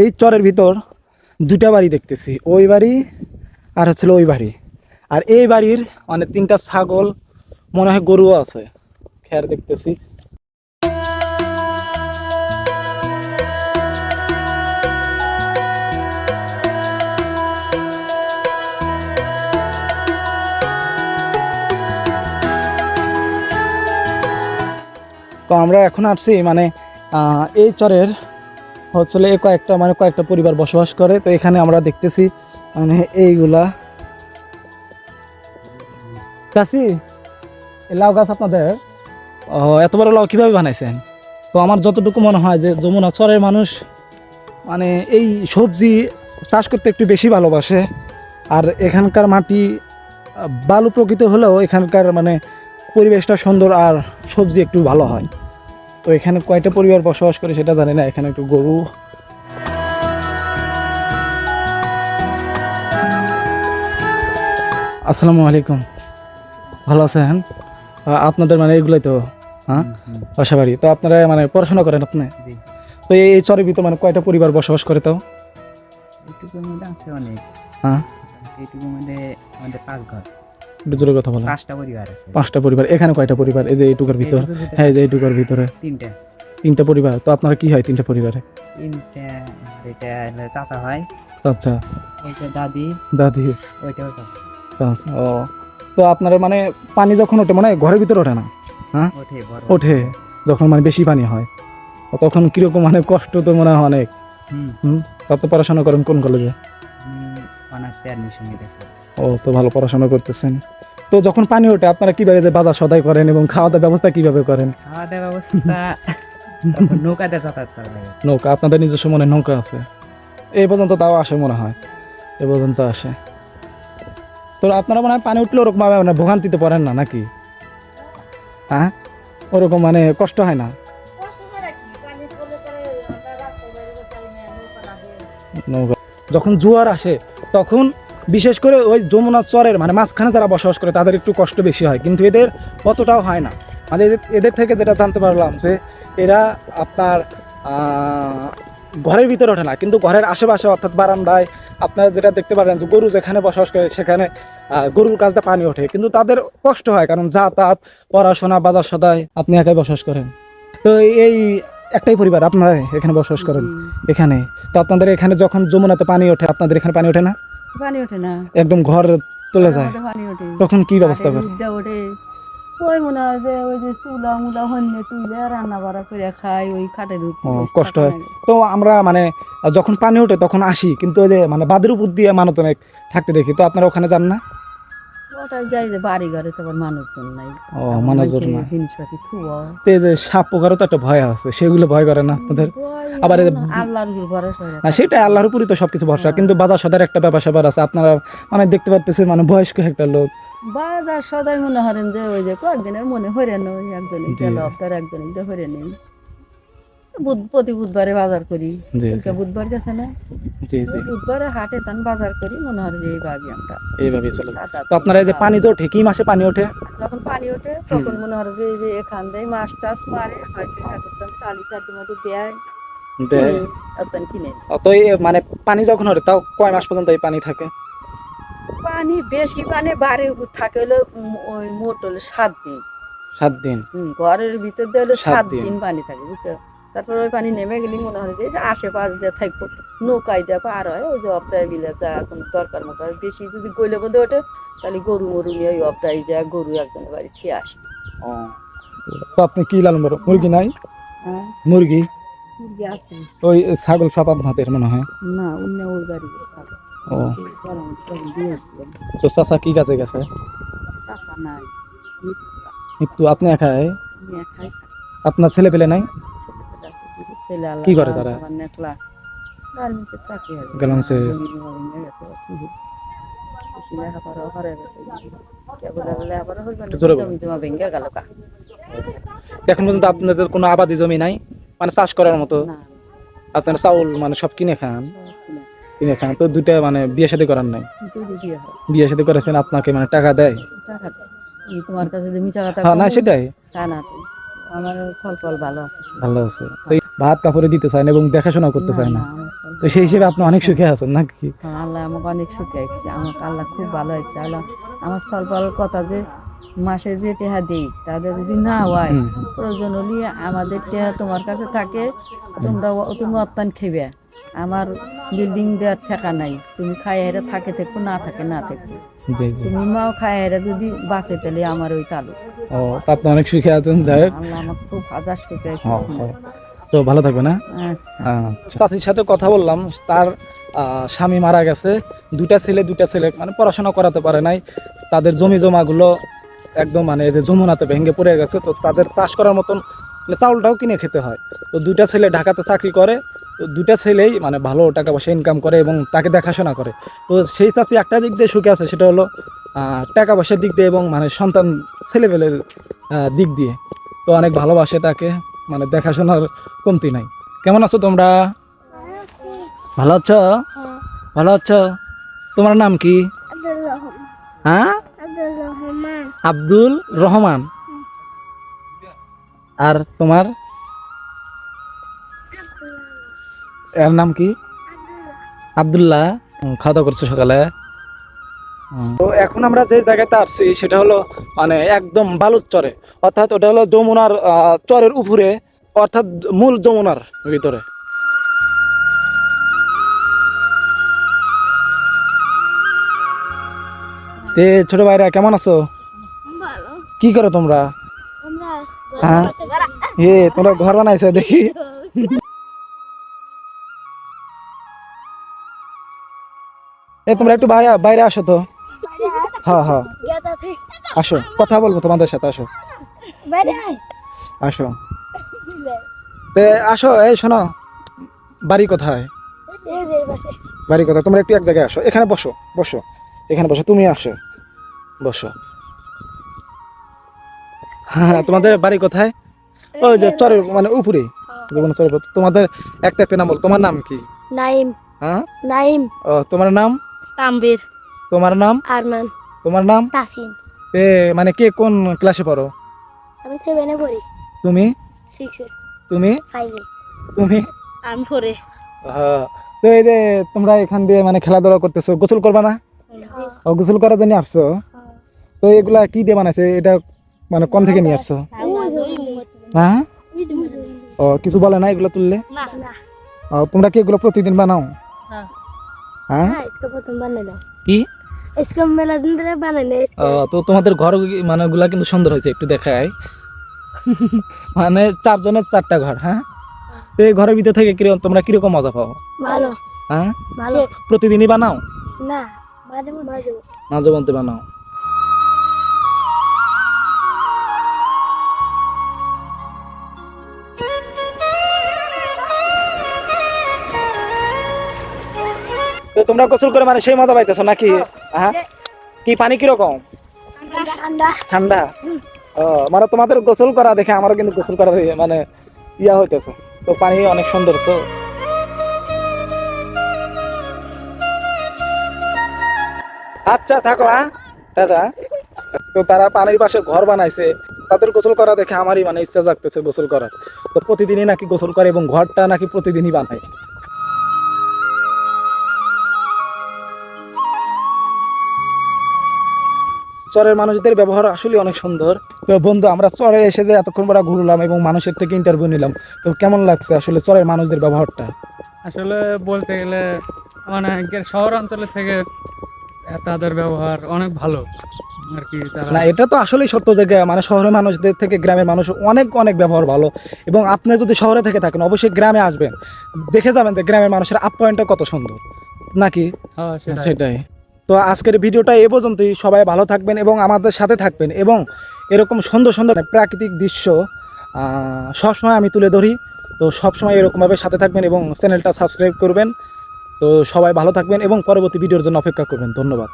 এই চরের ভিতর দুটা বাড়ি দেখতেছি, ওই বাড়ি আর হচ্ছিল ওই বাড়ি। আর এই বাড়ির মানে 3টা ছাগল, মনে হয় গরুও আছে, খেয়ার দেখতেছি। তো আমরা এখন আসছি মানে এই চরের হচ্ছিল কয়েকটা পরিবার বসবাস করে। তো এখানে আমরা দেখতেছি মানে এইগুলা চাষি, লাউ গাছ আপনাদের এত বড় লাউ কিভাবে বানাইছেন? তো আমার যতটুকু মনে হয় যে যমুনা চরের মানুষ মানে এই সবজি চাষ করতে একটু বেশি ভালোবাসে। আর এখানকার মাটি বালু প্রকৃত হলেও এখানকার মানে পরিবেশটা সুন্দর আর সবজি একটু ভালো হয়। তো এখানে কয়টা পরিবার বসবাস করে সেটা জানি না। এখানে একটু গরু, আসসালামু আলাইকুম, ভালো আছেন? আপনাদের মানে এগুলোই তো, হ্যাঁ, বাসা বাড়ি। তো আপনারা মানে পড়াশোনা করেন আপনি? তো এই চরের ভিতর মানে কয়টা পরিবার বসবাস করে? তাও এইটুকুর মধ্যে আছে অনেক। হ্যাঁ, এইটুকুর মধ্যে আমাদের 5 ঘর, একটু জোরে কথা বলেন। 5টা পরিবার আছে। 5টা পরিবার। এখানে কয়টা পরিবার? এই যে এইটুকার ভিতর? হ্যাঁ, এই যে এইটুকার ভিতরে 3টা পরিবার। তো আপনারা কি হয় 3টা পরিবারে? 3টা, এটা হলো চাচা হয়, আচ্ছা, এটা দাদি, দাদি, ওইটাও চাচা। আচ্ছা। ও, তো আপনারা মানে পানি যখন ওঠে মানে ঘরের ভিতরে ওঠে না? হ্যাঁ, ওঠে, বড় ওঠে। যখন মানে বেশি পানি হয় তখন কিরকম মানে কষ্ট তো মনে হয় অনেক। হুম। তত পড়াশোনা করেন কোন কলেজে? অনার্সে অ্যাডমিশন নিয়েছি। ও, তো ভালো পড়াশোনা করতেছেন। তো যখন পানি ওঠে আপনারা কিভাবে যে বাজার সদাই করেন এবং খাওয়া দাওয়ার ব্যবস্থা কিভাবে করেন? খাওয়া দাওয়ার ব্যবস্থা তখন নৌকাতে যাতায়াত করা লাগে। নৌকা? আপনাদের নিজস্ব মনে নৌকা আছে? এই পর্যন্ত তাও আসে মনে হয়, এ পর্যন্ত আসে। তো আপনারা মনে হয় পানি উঠলে ওরকম ভাবে মানে ভোগান্তিতে পড়েন না নাকি? হ্যাঁ, ওরকম মানে কষ্ট হয় না? নৌকা যখন জোয়ার আসে তখন বিশেষ করে ওই যমুনা চরের মানে মাঝখানে যারা বসবাস করে তাদের একটু কষ্ট বেশি হয়, কিন্তু এদের অতটাও হয় না। মানে এদের থেকে যেটা জানতে পারলাম যে এরা আপনার ঘরের ভিতরে ওঠে না, কিন্তু ঘরের আশেপাশে অর্থাৎ বারান্দায় আপনারা যেটা দেখতে পারেন যে গরু যেখানে বসবাস করে সেখানে গরুর কাছটা পানি ওঠে, কিন্তু তাদের কষ্ট হয় কারণ যাতায়াত, পড়াশোনা, বাজার সদাই। আপনি একাই বসবাস করেন? তো এই একটাই পরিবার আপনারা এখানে বসবাস করেন এখানে? তো আপনাদের এখানে যখন যমুনাতে পানি ওঠে আপনাদের এখানে পানি ওঠে না? পানি ওঠে না, একদম ঘর তুলে যায়, পানি ওঠে। তখন কি ব্যবস্থা করে? ওঠে ওই মনে হয় যে ওই যে চুলা মুলা হন্যে তুলে রান্না বাড়া করে খাই ওই খাটের ও, কষ্ট হয়। তো আমরা মানে যখন পানি ওঠে তখন আসি, কিন্তু ওই যে মানে বাদের উপর দিয়ে মানুষ অনেক থাকতে দেখি। তো আপনারা ওখানে যান না? ওটাই যাই যে বাড়ি ঘরে তো আবার মানুষজন নাই। ও, মানুষজন নাই। জিনিসপাতি থুয়া তো এই যে সাপ পোকারও তো একটা ভয় আছে, সেগুলো ভয় করে না আপনাদের? আবার আল্লাহর উপর ভরসা করে। না, সেটা আল্লাহর উপরই তো সবকিছু ভরসা, কিন্তু বাজার সদার একটা ব্যাপার স্যাপার আছে। আপনারা মানে দেখতে পাচ্ছেন মানে বয়স্ক একটা লোক, বাজার সদাই মনে হরেন যে ওই যে কয়েকদিনের মনে হইরেন ওই একজনই গেল আপনার একজনই তো হইরে নেই। প্রতি বুধবারে বাজার করি, বুধবার গেছে না, বুধবারে হাটে তান বাজার করি মনে হয় যে এইভাবে আমরা এইভাবে চলে। তো আপনারা এই যে পানি যে ওঠে, কি মাসে পানি ওঠে? যখন পানি ওঠে তখন মনে হয় যে এই যে এখান থেকে মাছ টাছ মারে হয়তো একদম চালি চারটি মতো দেয় একদম কিনে। তো মানে পানি যখন ওঠে তাও কয় মাস পর্যন্ত এই পানি থাকে? পানি বেশি পানি বাড়ি থাকে হলো ওই মোট হলো 7 দিন। 7 দিন? ঘরের ভিতর দিয়ে হলো 7 দিন পানি থাকে, বুঝছো? তারপর ওই পানি নেমে গেলে মনে হয় যে আশেপাশ দিয়ে থাকবো নৌকায় দিয়ে পার হয় ওই যে অবদায় বিলে যা এখন দরকার মতো। বেশি যদি গইলে বোধে ওঠে তাহলে গরু মরু নিয়ে ওই অবদায় যা গরু একজনের বাড়ি খেয়ে আসে। তো আপনি কি লালন করেন? মুরগি নাই? হ্যাঁ, মুরগি মুরগি আছে। ওই ছাগল সব আপনাদের মনে হয়? না, অন্য ওই বাড়ি। ও, তো চাচা কি কাজে গেছে? চাচা নাই, মৃত্যু। আপনি একাই? আমি একাই। আপনার ছেলে পেলে নাই? কি করে তারা? গার্মেন্টসে। এখন পর্যন্ত আপনাদের কোনো আবাদি জমি নাই মানে চাষ করার মতো? আপনারা চাউল মানে সব কিনে খান? কিনে খান। তো দুইটা মানে বিয়ে শাদী করার নাই? বিয়ে শাদী করেছেন, আপনাকে মানে টাকা দেয়? তোমার কাছে যে মিছা কথা না সেটাই, তা না, আমার ফল ভালো আছে, ভালো আছে। তো ভাত কাপড়ে দিতে চায় না এবং দেখাশোনা করতে চায় না? তো সেই হিসেবে আপনি অনেক সুখে আছেন নাকি? হ্যাঁ, আল্লাহ আমাকে অনেক সুখে রাখছে, আমাকে আল্লাহ খুব ভালো রাখছে। আল্লাহ আমার স্বল্প কথা যে মাসে যে টেহা দেই তাদের যদি না হয় হুম, প্রয়োজন হলে আমাদের টেহা তোমার কাছে থাকে, তুমি অত্যান খেবে। আমার বিল্ডিং দেওয়ার ঠেকা নাই, তুমি খায় হেরে থাকে থেকো না থাকে না থেকো, জি জি। তুমি মাও খায় হেরে যদি বাঁচে তাহলে আমার ওই তালু। ও, তা আপনি অনেক সুখে আছেন, যাই হোক। আল্লাহ আমাকে খুব হাজার সুখে রাখছে। হ্যাঁ, হ্যাঁ। তো ভালো থাকবে না। আচ্ছা, চাচির সাথে কথা বললাম, তার স্বামী মারা গেছে, দুটা ছেলে মানে পড়াশোনা করাতে পারে নাই, তাদের জমি জমাগুলো একদম মানে এই যে যমুনাতে ভেঙে পড়ে গেছে, তো তাদের চাষ করার মতন মানে চাউলটাও কিনে খেতে হয়। তো দুটা ছেলে ঢাকাতে চাকরি করে, তো দুটা ছেলেই মানে ভালো টাকা পয়সা ইনকাম করে এবং তাকে দেখাশোনা করে। তো সেই চাচি একটা দিক দিয়ে সুখে আছে, সেটা হলো টাকা পয়সার দিক দিয়ে এবং মানে সন্তান ছেলেপেলের দিক দিয়ে। তো অনেক ভালোবাসে তাকে, মানে দেখাশোনার কমতি নাই। কেমন আছো তোমরা? ভালো আছো? ভালো আছো? তোমার নাম কি? হ্যাঁ, আব্দুল রহমান। আর তোমার এর নাম কি? আব্দুল্লাহ। খাওয়া দাওয়া করছো সকালে? তো এখন আমরা যে জায়গাতে আসছি সেটা হলো মানে একদম বালুর চরে, অর্থাৎ ওটা হলো যমুনার চরের উপরে, অর্থাৎ মূল যমুনার ভিতরে। তে ছোট ভাইরা কেমন আছো? কি করো তোমরা? হ্যাঁ, তোমরা ঘর বানাইছো দেখি। তোমরা একটু বাইরে বাইরে আসো তো। হ্যাঁ হ্যাঁ, আসো, কথা বলবো তোমাদের সাথে, আসো আসো। তে আসো, এই শোনো, বাড়ি কোথায়? বাড়ি কোথায়? তোমরা একটু এক জায়গায় আসো, এখানে বসো, বসো এখানে বসো, তুমি আসো, বসো। হ্যাঁ, তোমাদের বাড়ি কোথায়? ওই যে চরের মানে উপরে, চরের উপরে। তোমাদের একটা একটা নাম বলো। তোমার নাম কি? নাইম। হ্যাঁ, নাইম। ও, তোমার নাম? তানভীর। তোমার নাম? আরমান। তোমার নাম? তাসিন। মানে কে কোন ক্লাসে পড়ো? আমি 7 এ পড়ি। তুমি? 6 এ। তুমি? 5 এ। তুমি? আমি 4 এ। হ্যাঁ। তো এই যে তোমরা এখান দিয়ে মানে খেলাধুলা করতেছো, গোসল করবা না? ও, গোসল করার জন্য আসছো? তো এগুলা কি দিয়ে বানাইছে? এটা মানে কোন থেকে নিয়ে আসছো? হ্যাঁ, ও, কিছু বলে না এগুলো তুললে? না না। ও, তোমরা কি এগুলো প্রতিদিন বানাও? হ্যাঁ। হ্যাঁ, হ্যাঁ, इसको প্রথম বানাইলাম। কি? इसको মেলা দিন ধরে বানাইলে। তো তোমাদের ঘর মানে গুলা কিন্তু সুন্দর হয়েছে, একটু দেখাই। মানে 4 জনের 4টা ঘর। হ্যাঁ, তো এই ঘরের ভিতর থেকে তোমরা কিরকম মজা পাও? ভালো। হ্যাঁ, ভালো। প্রতিদিনই বানাও? না, মাঝে মাঝে। মাঝে মধ্যে বানাও। তো তোমরা গোসল করে মানে সেই মজা পাইতেছো নাকি? হ্যাঁ, কি পানি কিরকম? ঠান্ডা। ঠান্ডা। ও, মানে তোমাদের গোসল করা দেখে আমারও কিন্তু গোসল করার মানে ইয়া হইতেছে। তো পানি অনেক সুন্দর। তো আচ্ছা, থাকো। হ্যাঁ দাদা। তো তারা পানির পাশে ঘর বানাইছে, তাদের গোসল করা দেখে আমারই মানে ইচ্ছা জাগতেছে গোসল করার। তো প্রতিদিনই নাকি গোসল করে এবং ঘরটা নাকি প্রতিদিনই বানায়। চরের মানুষদের ব্যবহার আসলে অনেক সুন্দর। তো বন্ধু, আমরা চরে এসে যে এতক্ষণ পরে ঘুরলাম এবং মানুষের থেকে ইন্টারভিউ নিলাম, তো কেমন লাগছে আসলে চরের মানুষদের ব্যবহারটা? আসলে বলতে গেলে মানে শহর অঞ্চলের থেকে তাদের ব্যবহার অনেক ভালো আর কি। তারা না, এটা তো আসলেই সত্য যে মানে শহরের মানুষদের থেকে গ্রামের মানুষ অনেক অনেক ব্যবহার ভালো। এবং আপনি যদি শহরে থেকে থাকেন অবশ্যই গ্রামে আসবেন, দেখে যাবেন যে গ্রামের মানুষের আপ্যায়নটা কত সুন্দর নাকি? হ্যাঁ, সেটাই। তো আজকের ভিডিওটা এ পর্যন্তই। সবাই ভালো থাকবেন এবং আমাদের সাথে থাকবেন, এবং এরকম সুন্দর সুন্দর প্রাকৃতিক দৃশ্য সবসময় আমি তুলে ধরি। তো সবসময় এরকমভাবে সাথে থাকবেন এবং চ্যানেলটা সাবস্ক্রাইব করবেন। তো সবাই ভালো থাকবেন এবং পরবর্তী ভিডিওর জন্য অপেক্ষা করবেন। ধন্যবাদ।